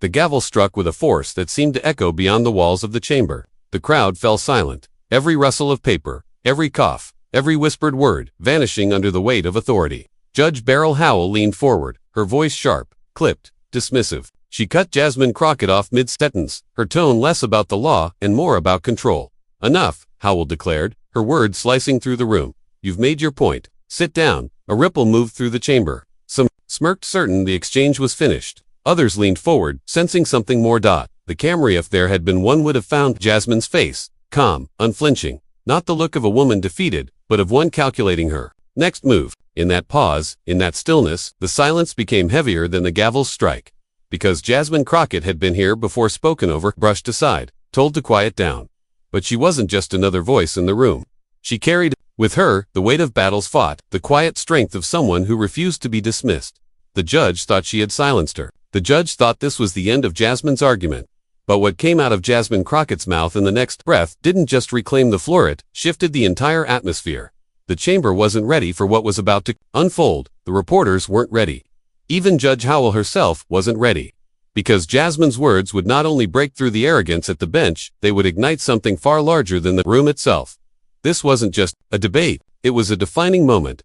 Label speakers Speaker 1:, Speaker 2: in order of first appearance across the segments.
Speaker 1: The gavel struck with a force that seemed to echo beyond the walls of the chamber. The crowd fell silent, every rustle of paper, every cough, every whispered word vanishing under the weight of authority. Judge Howell leaned forward, her voice sharp, clipped, dismissive. She cut Jasmine Crockett off mid-sentence, her tone less about the law and more about control. "Enough," Howell declared, her words slicing through the room. "You've made your point. Sit down." A ripple moved through the chamber. Some smirked, certain the exchange was finished. Others leaned forward, sensing something more. The camera, if there had been one, would have found Jasmine's face, calm, unflinching. Not the look of a woman defeated, but of one calculating her next move. In that pause, in that stillness, the silence became heavier than the gavel's strike. Because Jasmine Crockett had been here before, spoken over, brushed aside, told to quiet down. But she wasn't just another voice in the room. She carried, with her, the weight of battles fought, the quiet strength of someone who refused to be dismissed. The judge thought she had silenced her. The judge thought this was the end of Jasmine's argument. But what came out of Jasmine Crockett's mouth in the next breath didn't just reclaim the floor, it shifted the entire atmosphere. The chamber wasn't ready for what was about to unfold. The reporters weren't ready. Even Judge Howell herself wasn't ready. Because Jasmine's words would not only break through the arrogance at the bench, they would ignite something far larger than the room itself. This wasn't just a debate, it was a defining moment.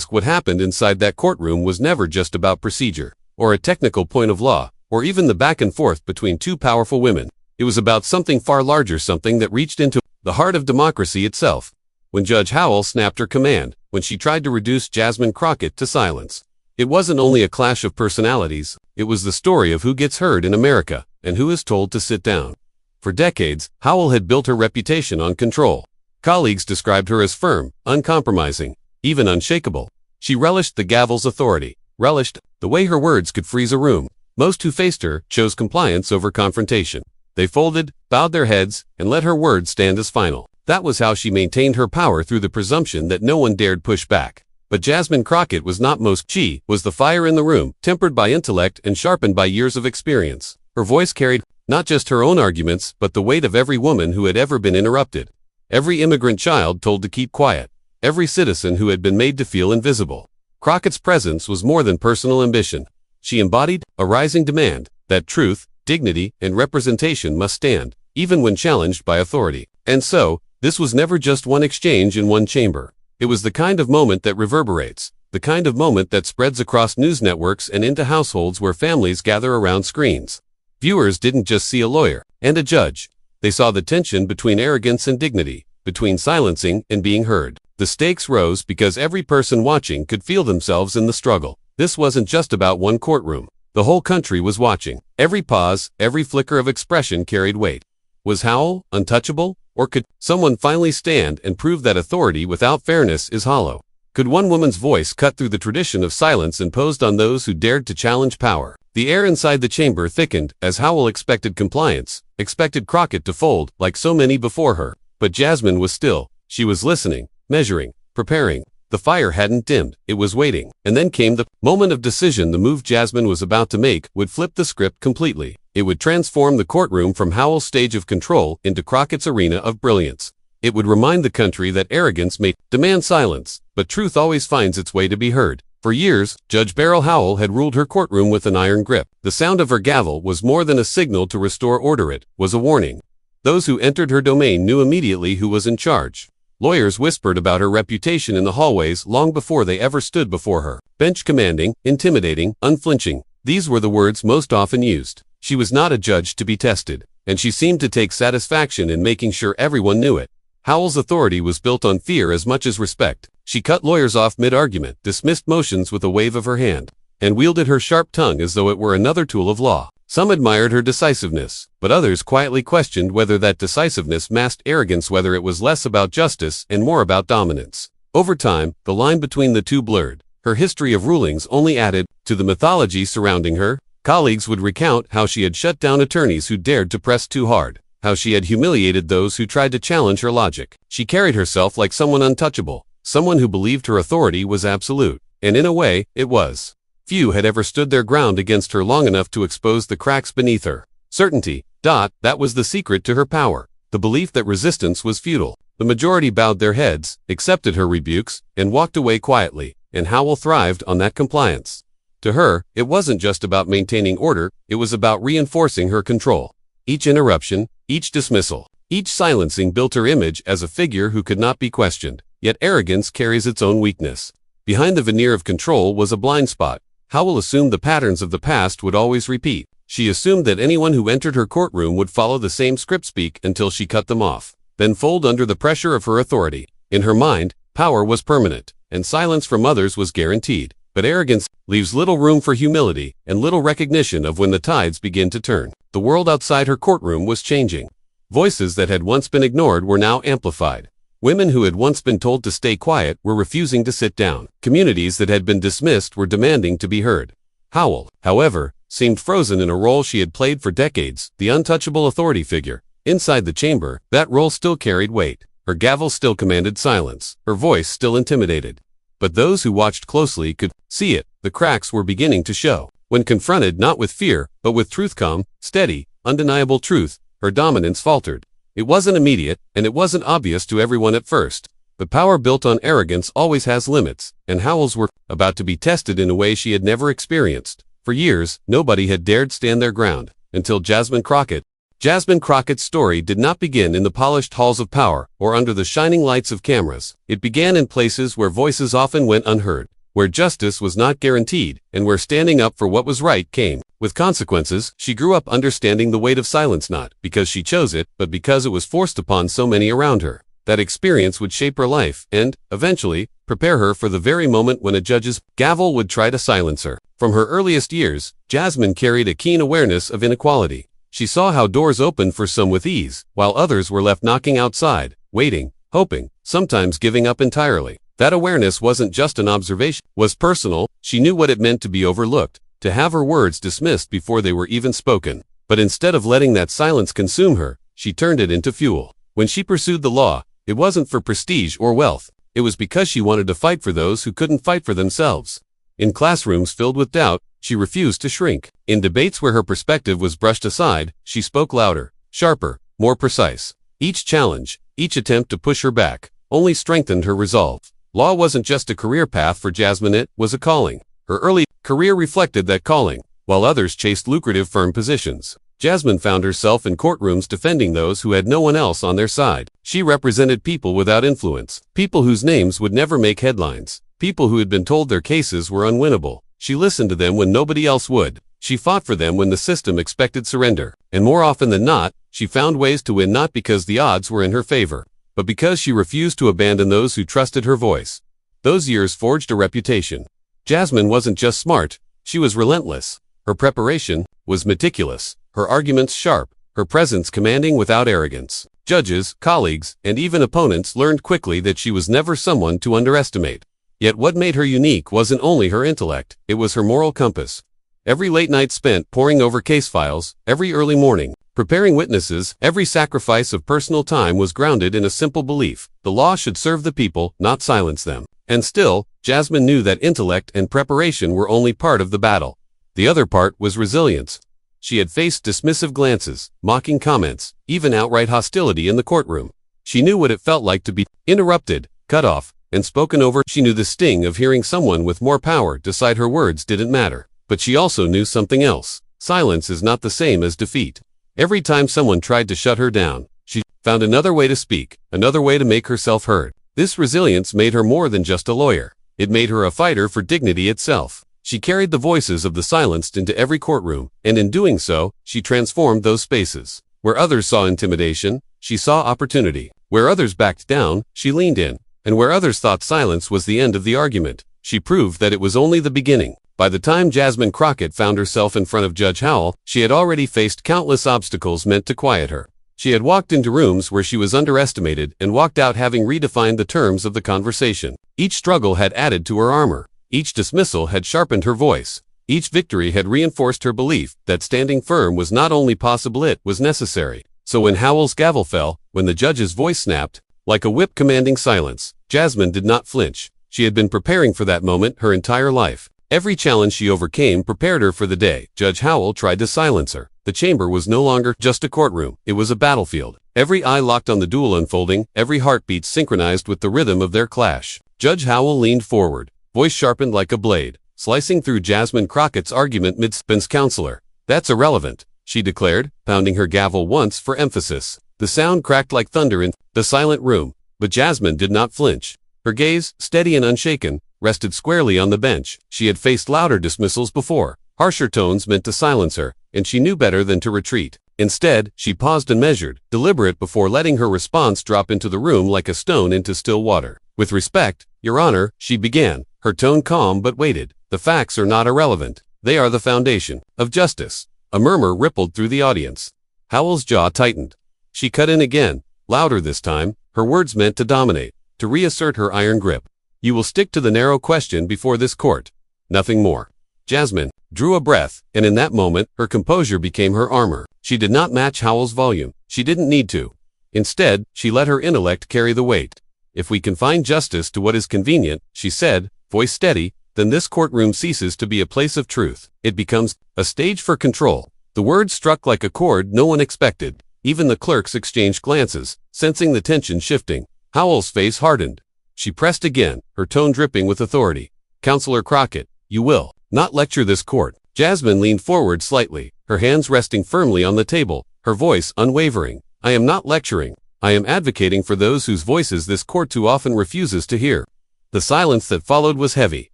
Speaker 1: What happened inside that courtroom was never just about procedure, or a technical point of law, or even the back and forth between two powerful women. It was about something far larger, something that reached into the heart of democracy itself. When Judge Howell snapped her command, when she tried to reduce Jasmine Crockett to silence, it wasn't only a clash of personalities, it was the story of who gets heard in America, and who is told to sit down. For decades, Howell had built her reputation on control. Colleagues described her as firm, uncompromising, even unshakable. She relished the gavel's authority, relished the way her words could freeze a room. Most who faced her chose compliance over confrontation. They folded, bowed their heads, and let her words stand as final. That was how she maintained her power, through the presumption that no one dared push back. But Jasmine Crockett was not most. She was the fire in the room, tempered by intellect and sharpened by years of experience. Her voice carried not just her own arguments, but the weight of every woman who had ever been interrupted. Every immigrant child told to keep quiet. Every citizen who had been made to feel invisible. Crockett's presence was more than personal ambition. She embodied a rising demand that truth, dignity, and representation must stand, even when challenged by authority. And so, this was never just one exchange in one chamber. It was the kind of moment that reverberates, the kind of moment that spreads across news networks and into households where families gather around screens. Viewers didn't just see a lawyer and a judge. They saw the tension between arrogance and dignity, between silencing and being heard. The stakes rose because every person watching could feel themselves in the struggle. This wasn't just about one courtroom. The whole country was watching. Every pause, every flicker of expression carried weight. Was Howell untouchable? Or could someone finally stand and prove that authority without fairness is hollow? Could one woman's voice cut through the tradition of silence imposed on those who dared to challenge power? The air inside the chamber thickened as Howell expected compliance, expected Crockett to fold like so many before her. But Jasmine was still. She was listening, measuring, preparing. The fire hadn't dimmed, it was waiting. And then came the moment of decision. The move Jasmine was about to make would flip the script completely. It would transform the courtroom from Howell's stage of control into Crockett's arena of brilliance. It would remind the country that arrogance may demand silence, but truth always finds its way to be heard. For years, Judge Howell had ruled her courtroom with an iron grip. The sound of her gavel was more than a signal to restore order, it was a warning. Those who entered her domain knew immediately who was in charge. Lawyers whispered about her reputation in the hallways long before they ever stood before her. Bench commanding, intimidating, unflinching. These were the words most often used. She was not a judge to be tested, and she seemed to take satisfaction in making sure everyone knew it. Howell's authority was built on fear as much as respect. She cut lawyers off mid-argument, dismissed motions with a wave of her hand, and wielded her sharp tongue as though it were another tool of law. Some admired her decisiveness, but others quietly questioned whether that decisiveness masked arrogance, whether it was less about justice and more about dominance. Over time, the line between the two blurred. Her history of rulings only added to the mythology surrounding her. Colleagues would recount how she had shut down attorneys who dared to press too hard, how she had humiliated those who tried to challenge her logic. She carried herself like someone untouchable, someone who believed her authority was absolute, and in a way, it was. Few had ever stood their ground against her long enough to expose the cracks beneath her. Certainty, that was the secret to her power. The belief that resistance was futile. The majority bowed their heads, accepted her rebukes, and walked away quietly, and Howell thrived on that compliance. To her, it wasn't just about maintaining order, it was about reinforcing her control. Each interruption, each dismissal, each silencing built her image as a figure who could not be questioned. Yet arrogance carries its own weakness. Behind the veneer of control was a blind spot. Howell assumed the patterns of the past would always repeat. She assumed that anyone who entered her courtroom would follow the same script speak until she cut them off, then fold under the pressure of her authority. In her mind, power was permanent, and silence from others was guaranteed. But arrogance leaves little room for humility and little recognition of when the tides begin to turn. The world outside her courtroom was changing. Voices that had once been ignored were now amplified. Women who had once been told to stay quiet were refusing to sit down. Communities that had been dismissed were demanding to be heard. Howell, however, seemed frozen in a role she had played for decades, the untouchable authority figure. Inside the chamber, that role still carried weight. Her gavel still commanded silence. Her voice still intimidated. But those who watched closely could see it. The cracks were beginning to show. When confronted not with fear, but with truth, calm, steady, undeniable truth, her dominance faltered. It wasn't immediate, and it wasn't obvious to everyone at first. But power built on arrogance always has limits, and Howell's were about to be tested in a way she had never experienced. For years, nobody had dared stand their ground, until Jasmine Crockett. Jasmine Crockett's story did not begin in the polished halls of power, or under the shining lights of cameras. It began in places where voices often went unheard, where justice was not guaranteed, and where standing up for what was right came with consequences. She grew up understanding the weight of silence, not because she chose it, but because it was forced upon so many around her. That experience would shape her life and, eventually, prepare her for the very moment when a judge's gavel would try to silence her. From her earliest years, Jasmine carried a keen awareness of inequality. She saw how doors opened for some with ease, while others were left knocking outside, waiting, hoping, sometimes giving up entirely. That awareness wasn't just an observation, it was personal. She knew what it meant to be overlooked, to have her words dismissed before they were even spoken. But instead of letting that silence consume her, she turned it into fuel. When she pursued the law, it wasn't for prestige or wealth. It was because she wanted to fight for those who couldn't fight for themselves. In classrooms filled with doubt, she refused to shrink. In debates where her perspective was brushed aside, she spoke louder, sharper, more precise. Each challenge, each attempt to push her back, only strengthened her resolve. Law wasn't just a career path for Jasmine, it was a calling. Her early career reflected that calling, while others chased lucrative firm positions. Jasmine found herself in courtrooms defending those who had no one else on their side. She represented people without influence, people whose names would never make headlines, people who had been told their cases were unwinnable. She listened to them when nobody else would. She fought for them when the system expected surrender. And more often than not, she found ways to win, not because the odds were in her favor, but because she refused to abandon those who trusted her voice. Those years forged a reputation. Jasmine wasn't just smart, she was relentless. Her preparation was meticulous, her arguments sharp, her presence commanding without arrogance. Judges, colleagues, and even opponents learned quickly that she was never someone to underestimate. Yet what made her unique wasn't only her intellect, it was her moral compass. Every late night spent poring over case files, every early morning, preparing witnesses, every sacrifice of personal time was grounded in a simple belief: the law should serve the people, not silence them. And still, Jasmine knew that intellect and preparation were only part of the battle. The other part was resilience. She had faced dismissive glances, mocking comments, even outright hostility in the courtroom. She knew what it felt like to be interrupted, cut off, and spoken over. She knew the sting of hearing someone with more power decide her words didn't matter. But she also knew something else. Silence is not the same as defeat. Every time someone tried to shut her down, she found another way to speak, another way to make herself heard. This resilience made her more than just a lawyer. It made her a fighter for dignity itself. She carried the voices of the silenced into every courtroom, and in doing so, she transformed those spaces. Where others saw intimidation, she saw opportunity. Where others backed down, she leaned in. And where others thought silence was the end of the argument, she proved that it was only the beginning. By the time Jasmine Crockett found herself in front of Judge Howell, she had already faced countless obstacles meant to quiet her. She had walked into rooms where she was underestimated and walked out having redefined the terms of the conversation. Each struggle had added to her armor. Each dismissal had sharpened her voice. Each victory had reinforced her belief that standing firm was not only possible, it was necessary. So when Howell's gavel fell, when the judge's voice snapped, like a whip commanding silence, Jasmine did not flinch. She had been preparing for that moment her entire life. Every challenge she overcame prepared her for the day Judge Howell tried to silence her. The chamber was no longer just a courtroom, it was a battlefield. Every eye locked on the duel unfolding, every heartbeat synchronized with the rhythm of their clash. Judge Howell leaned forward, voice sharpened like a blade. slicing through Jasmine Crockett's argument mid-sentence. "Counselor, that's irrelevant," she declared, pounding her gavel once for emphasis. The sound cracked like thunder in the silent room, but Jasmine did not flinch. Her gaze, steady and unshaken, rested squarely on the bench. She had faced louder dismissals before. Harsher tones meant to silence her, and she knew better than to retreat. Instead, she paused and measured, deliberate before letting her response drop into the room like a stone into still water. "With respect, Your Honor," she began, her tone calm but weighted. "The facts are not irrelevant. They are the foundation of justice." A murmur rippled through the audience. Howell's jaw tightened. She cut in again, louder this time, her words meant to dominate, to reassert her iron grip. "You will stick to the narrow question before this court. Nothing more." Jasmine drew a breath, and in that moment, her composure became her armor. She did not match Howell's volume. She didn't need to. Instead, she let her intellect carry the weight. "If we confine justice to what is convenient," she said, voice steady, "then this courtroom ceases to be a place of truth. It becomes a stage for control." The words struck like a chord no one expected. Even the clerks exchanged glances, sensing the tension shifting. Howell's face hardened. She pressed again, her tone dripping with authority. "Counselor Crockett, you will not lecture this court." Jasmine leaned forward slightly, her hands resting firmly on the table, her voice unwavering. "I am not lecturing. I am advocating for those whose voices this court too often refuses to hear." The silence that followed was heavy,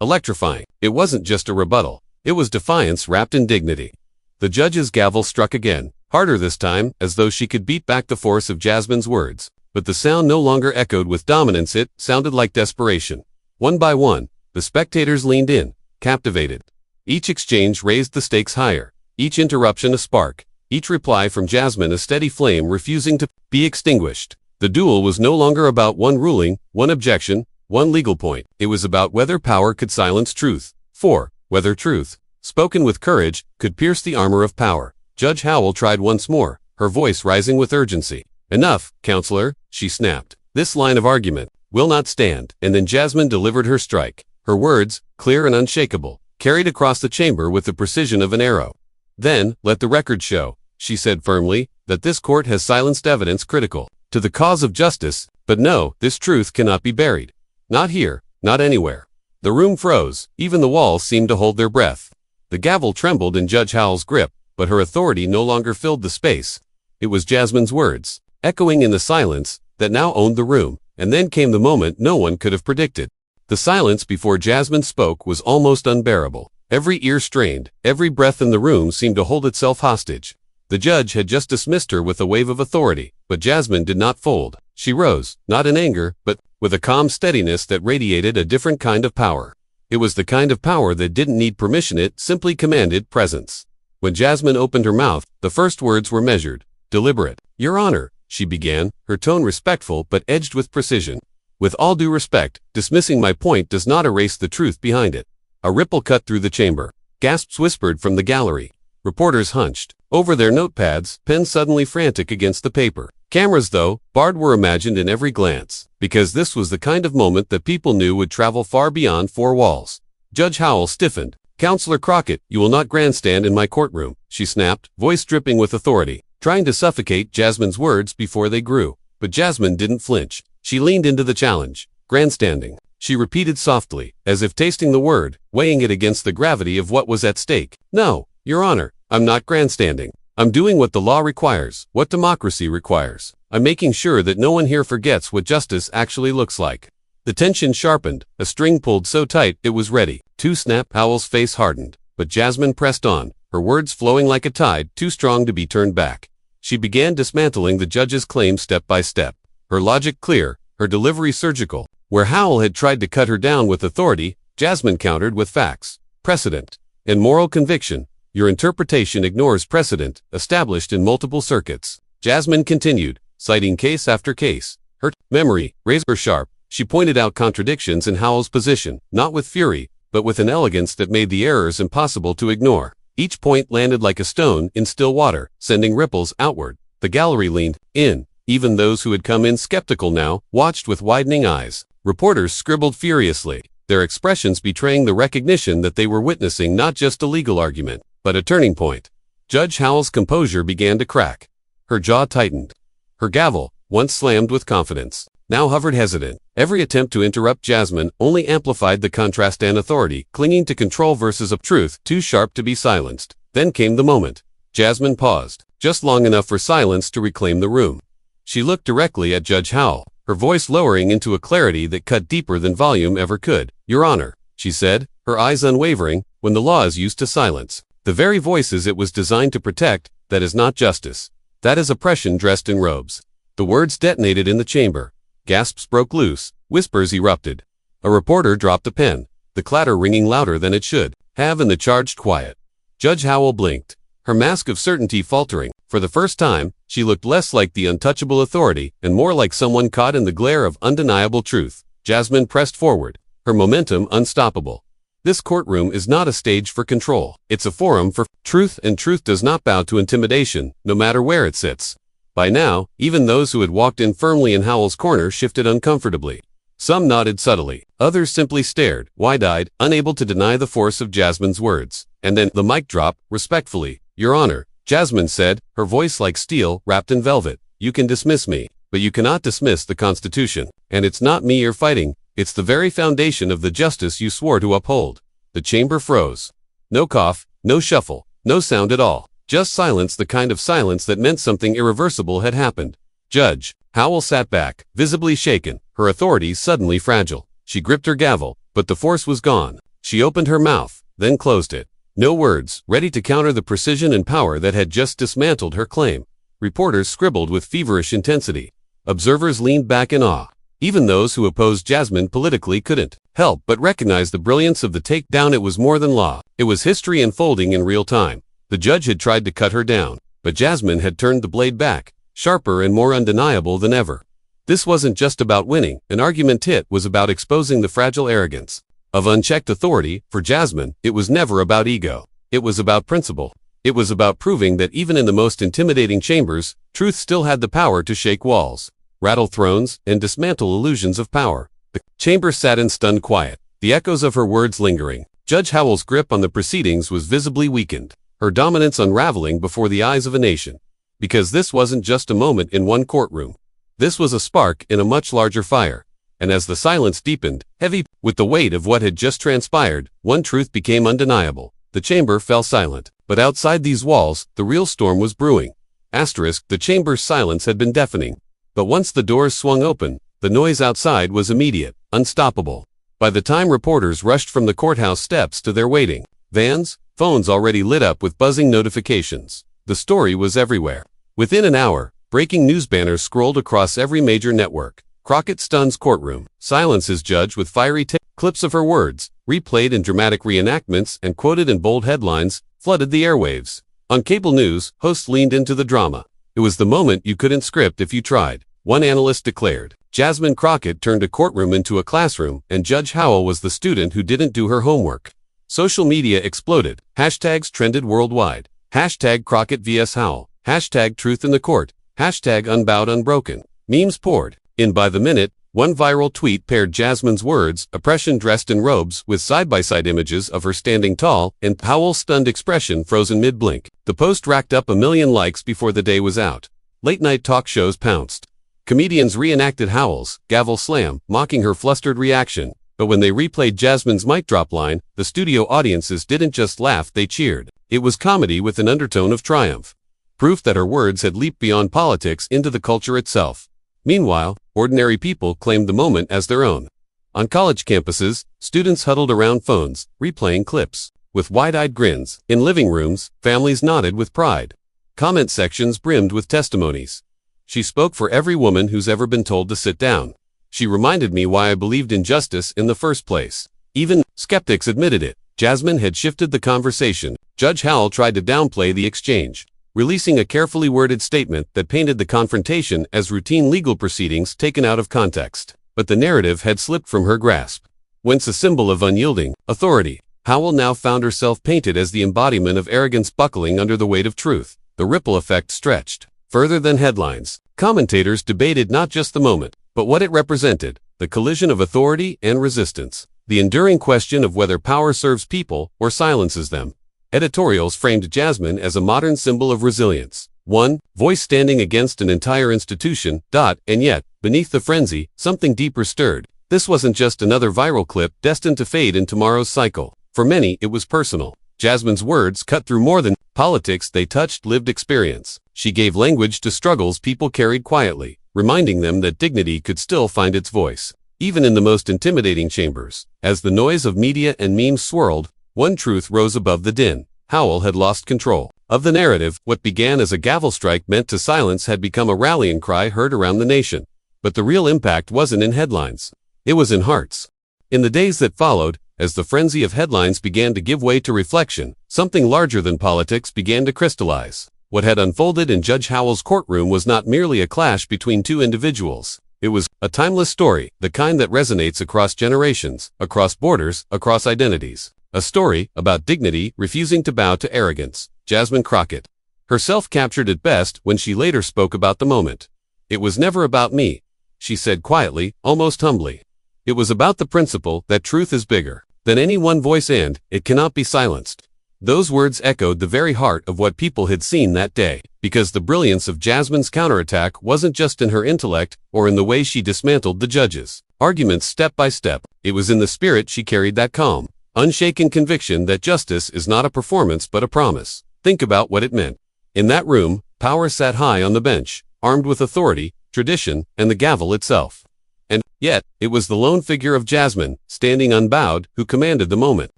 Speaker 1: electrifying. It wasn't just a rebuttal. It was defiance wrapped in dignity. The judge's gavel struck again, harder this time, as though she could beat back the force of Jasmine's words. But the sound no longer echoed with dominance, it sounded like desperation. One by one, the spectators leaned in, captivated. Each exchange raised the stakes higher, each interruption a spark, each reply from Jasmine a steady flame refusing to be extinguished. The duel was no longer about one ruling, one objection, one legal point. It was about whether power could silence truth, for whether truth, spoken with courage, could pierce the armor of power. Judge Howell tried once more, her voice rising with urgency. "Enough, counselor," she snapped. "This line of argument will not stand." And then Jasmine delivered her strike. Her words, clear and unshakable, carried across the chamber with the precision of an arrow. "Then, let the record show," she said firmly, "that this court has silenced evidence critical to the cause of justice, but no, this truth cannot be buried. Not here, not anywhere." The room froze, even the walls seemed to hold their breath. The gavel trembled in Judge Howell's grip, but her authority no longer filled the space. It was Jasmine's words, echoing in the silence, that now owned the room. And then came the moment no one could have predicted. The silence before Jasmine spoke was almost unbearable. Every ear strained, every breath in the room seemed to hold itself hostage. The judge had just dismissed her with a wave of authority, but Jasmine did not fold. She rose, not in anger, but with a calm steadiness that radiated a different kind of power. It was the kind of power that didn't need permission, it simply commanded presence. When Jasmine opened her mouth, the first words were measured, deliberate. "Your Honor," she began, her tone respectful but edged with precision. "With all due respect, dismissing my point does not erase the truth behind it." A ripple cut through the chamber. Gasps whispered from the gallery. Reporters hunched over their notepads, pens suddenly frantic against the paper. Cameras, though, barred, were imagined in every glance, because this was the kind of moment that people knew would travel far beyond four walls. Judge Howell stiffened. "Counselor Crockett, you will not grandstand in my courtroom," she snapped, voice dripping with authority, trying to suffocate Jasmine's words before they grew. But Jasmine didn't flinch. She leaned into the challenge. "Grandstanding," she repeated softly, as if tasting the word, weighing it against the gravity of what was at stake. "No, Your Honor, I'm not grandstanding. I'm doing what the law requires, what democracy requires. I'm making sure that no one here forgets what justice actually looks like." The tension sharpened, a string pulled so tight it was ready to snap. Howell's face hardened, but Jasmine pressed on, her words flowing like a tide, too strong to be turned back. She began dismantling the judge's claim step by step, her logic clear, her delivery surgical. Where Howell had tried to cut her down with authority, Jasmine countered with facts, precedent, and moral conviction. "Your interpretation ignores precedent, established in multiple circuits." Jasmine continued, citing case after case. Her memory, razor sharp, she pointed out contradictions in Howell's position, not with fury, but with an elegance that made the errors impossible to ignore. Each point landed like a stone in still water, sending ripples outward. The gallery leaned in. Even those who had come in skeptical now watched with widening eyes. Reporters scribbled furiously, their expressions betraying the recognition that they were witnessing not just a legal argument, but a turning point. Judge Howell's composure began to crack. Her jaw tightened. Her gavel, once slammed with confidence, now hovered hesitant. Every attempt to interrupt Jasmine only amplified the contrast and authority, clinging to control versus a truth too sharp to be silenced. Then came the moment. Jasmine paused, just long enough for silence to reclaim the room. She looked directly at Judge Howell, her voice lowering into a clarity that cut deeper than volume ever could. "Your Honor," she said, her eyes unwavering. "When the law is used to silence the very voices it was designed to protect, that is not justice. That is oppression dressed in robes." The words detonated in the chamber. Gasps broke loose. Whispers erupted. A reporter dropped a pen, the clatter ringing louder than it should have in the charged quiet. Judge Howell blinked, her mask of certainty faltering. For the first time, she looked less like the untouchable authority and more like someone caught in the glare of undeniable truth. Jasmine pressed forward, her momentum unstoppable. This courtroom is not a stage for control. It's a forum for truth, and truth does not bow to intimidation, no matter where it sits. By now, even those who had walked in firmly in Howell's corner shifted uncomfortably. Some nodded subtly, others simply stared, wide-eyed, unable to deny the force of Jasmine's words. And then the mic dropped, respectfully. "Your Honor," Jasmine said, her voice like steel, wrapped in velvet. "You can dismiss me, but you cannot dismiss the Constitution. And it's not me you're fighting, it's the very foundation of the justice you swore to uphold." The chamber froze. No cough, no shuffle, no sound at all. Just silence, the kind of silence that meant something irreversible had happened. Judge Howell sat back, visibly shaken, her authority suddenly fragile. She gripped her gavel, but the force was gone. She opened her mouth, then closed it. No words, ready to counter the precision and power that had just dismantled her claim. Reporters scribbled with feverish intensity. Observers leaned back in awe. Even those who opposed Jasmine politically couldn't help but recognize the brilliance of the takedown. It was more than law. It was history unfolding in real time. The judge had tried to cut her down, but Jasmine had turned the blade back, sharper and more undeniable than ever. This wasn't just about winning an argument, it was about exposing the fragile arrogance of unchecked authority. For Jasmine, it was never about ego. It was about principle. It was about proving that even in the most intimidating chambers, truth still had the power to shake walls, rattle thrones, and dismantle illusions of power. The chamber sat in stunned quiet, the echoes of her words lingering. Judge Howell's grip on the proceedings was visibly weakened, her dominance unraveling before the eyes of a nation. Because this wasn't just a moment in one courtroom. This was a spark in a much larger fire. And as the silence deepened, heavy with the weight of what had just transpired, one truth became undeniable. The chamber fell silent. But outside these walls, the real storm was brewing. The chamber's silence had been deafening. But once the doors swung open, the noise outside was immediate, unstoppable. By the time reporters rushed from the courthouse steps to their waiting vans, phones already lit up with buzzing notifications. The story was everywhere. Within an hour, breaking news banners scrolled across every major network. Crockett stuns courtroom, silences judge with fiery clips of her words, replayed in dramatic reenactments and quoted in bold headlines, flooded the airwaves. On cable news, hosts leaned into the drama. It was the moment you couldn't script if you tried. One analyst declared, Jasmine Crockett turned a courtroom into a classroom, and Judge Howell was the student who didn't do her homework. Social media exploded. Hashtags trended worldwide. Hashtag Crockett vs. Howell. Hashtag Truth in the Court. Hashtag Unbowed Unbroken. Memes poured in by the minute. One viral tweet paired Jasmine's words, oppression dressed in robes, with side-by-side images of her standing tall, and Howell's stunned expression frozen mid-blink. The post racked up 1 million likes before the day was out. Late-night talk shows pounced. Comedians reenacted Howell's gavel slam, mocking her flustered reaction. But when they replayed Jasmine's mic drop line, the studio audiences didn't just laugh, they cheered. It was comedy with an undertone of triumph. Proof that her words had leaped beyond politics into the culture itself. Meanwhile, ordinary people claimed the moment as their own. On college campuses, students huddled around phones, replaying clips. With wide-eyed grins, in living rooms, families nodded with pride. Comment sections brimmed with testimonies. She spoke for every woman who's ever been told to sit down. She reminded me why I believed in justice in the first place. Even skeptics admitted it. Jasmine had shifted the conversation. Judge Howell tried to downplay the exchange, releasing a carefully worded statement that painted the confrontation as routine legal proceedings taken out of context. But the narrative had slipped from her grasp. Once a symbol of unyielding authority, Howell now found herself painted as the embodiment of arrogance buckling under the weight of truth. The ripple effect stretched further than headlines. Commentators debated not just the moment, but what it represented, the collision of authority and resistance, the enduring question of whether power serves people or silences them. Editorials framed Jasmine as a modern symbol of resilience. One voice standing against an entire institution, and yet, beneath the frenzy, something deeper stirred. This wasn't just another viral clip destined to fade in tomorrow's cycle. For many, it was personal. Jasmine's words cut through more than politics. They touched lived experience. She gave language to struggles people carried quietly, reminding them that dignity could still find its voice, even in the most intimidating chambers. As the noise of media and memes swirled, one truth rose above the din. Howell had lost control of the narrative. What began as a gavel strike meant to silence had become a rallying cry heard around the nation. But the real impact wasn't in headlines. It was in hearts. In the days that followed, as the frenzy of headlines began to give way to reflection, something larger than politics began to crystallize. What had unfolded in Judge Howell's courtroom was not merely a clash between two individuals. It was a timeless story, the kind that resonates across generations, across borders, across identities. A story about dignity refusing to bow to arrogance. Jasmine Crockett herself captured it best when she later spoke about the moment. "It was never about me," she said quietly, almost humbly. "It was about the principle that truth is bigger than any one voice and it cannot be silenced." Those words echoed the very heart of what people had seen that day, because the brilliance of Jasmine's counterattack wasn't just in her intellect or in the way she dismantled the judges' arguments step by step. It was in the spirit she carried, that calm, unshaken conviction that justice is not a performance but a promise. Think about what it meant. In that room, power sat high on the bench, armed with authority, tradition, and the gavel itself. And yet, it was the lone figure of Jasmine, standing unbowed, who commanded the moment.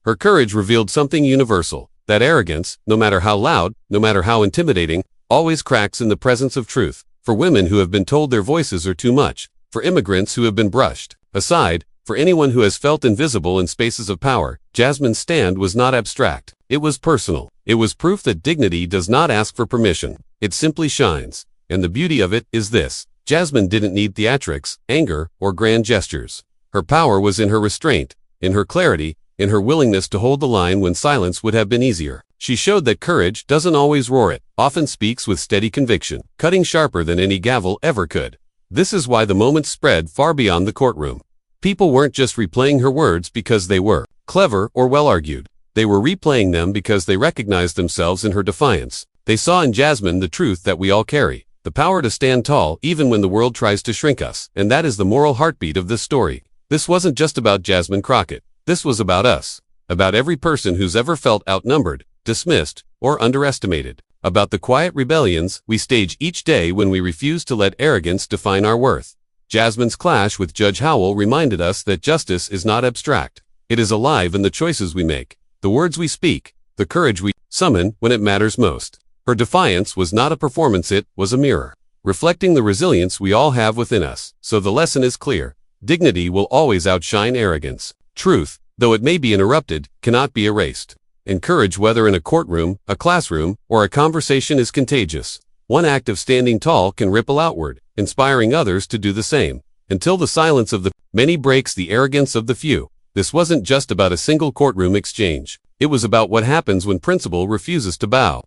Speaker 1: Her courage revealed something universal. That arrogance, no matter how loud, no matter how intimidating, always cracks in the presence of truth. For women who have been told their voices are too much, for immigrants who have been brushed aside, for anyone who has felt invisible in spaces of power, Jasmine's stand was not abstract. It was personal. It was proof that dignity does not ask for permission. It simply shines. And the beauty of it is this: Jasmine didn't need theatrics, anger, or grand gestures. Her power was in her restraint, in her clarity, in her willingness to hold the line when silence would have been easier. She showed that courage doesn't always roar, it often speaks with steady conviction, cutting sharper than any gavel ever could. This is why the moment spread far beyond the courtroom. People weren't just replaying her words because they were clever or well-argued. They were replaying them because they recognized themselves in her defiance. They saw in Jasmine the truth that we all carry, the power to stand tall even when the world tries to shrink us. And that is the moral heartbeat of this story. This wasn't just about Jasmine Crockett. This was about us. About every person who's ever felt outnumbered, dismissed, or underestimated. About the quiet rebellions we stage each day when we refuse to let arrogance define our worth. Jasmine's clash with Judge Howell reminded us that justice is not abstract. It is alive in the choices we make, the words we speak, the courage we summon when it matters most. Her defiance was not a performance, it was a mirror, reflecting the resilience we all have within us. So the lesson is clear: dignity will always outshine arrogance. Truth, though it may be interrupted, cannot be erased. And courage, whether in a courtroom, a classroom, or a conversation, is contagious. One act of standing tall can ripple outward, inspiring others to do the same. Until the silence of the many breaks the arrogance of the few. This wasn't just about a single courtroom exchange. It was about what happens when principle refuses to bow.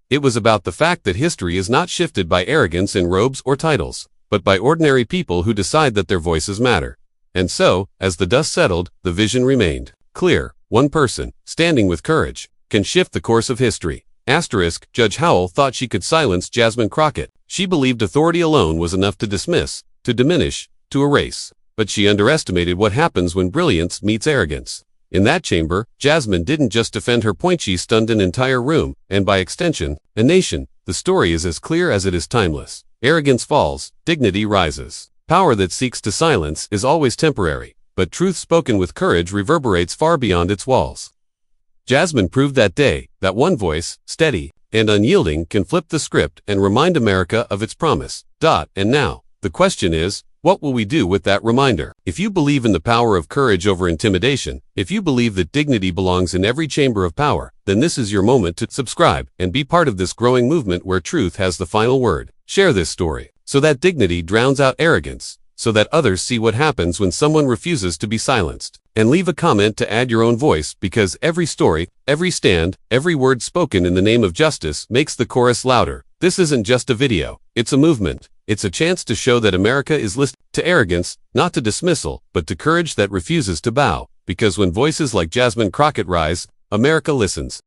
Speaker 1: It was about the fact that history is not shifted by arrogance in robes or titles, but by ordinary people who decide that their voices matter. And so, as the dust settled, the vision remained clear. One person, standing with courage, can shift the course of history. Asterisk, Judge Howell thought she could silence Jasmine Crockett. She believed authority alone was enough to dismiss, to diminish, to erase. But she underestimated what happens when brilliance meets arrogance. In that chamber, Jasmine didn't just defend her point, she stunned an entire room, and by extension, a nation. The story is as clear as it is timeless. Arrogance falls, dignity rises. Power that seeks to silence is always temporary, but truth spoken with courage reverberates far beyond its walls. Jasmine proved that day that one voice, steady and unyielding, can flip the script and remind America of its promise. And now, the question is, what will we do with that reminder? If you believe in the power of courage over intimidation, if you believe that dignity belongs in every chamber of power, then this is your moment to subscribe and be part of this growing movement where truth has the final word. Share this story so that dignity drowns out arrogance, so that others see what happens when someone refuses to be silenced. And leave a comment to add your own voice, because every story, every stand, every word spoken in the name of justice makes the chorus louder. This isn't just a video, it's a movement. It's a chance to show that America is listening to arrogance, not to dismissal, but to courage that refuses to bow. Because when voices like Jasmine Crockett rise, America listens.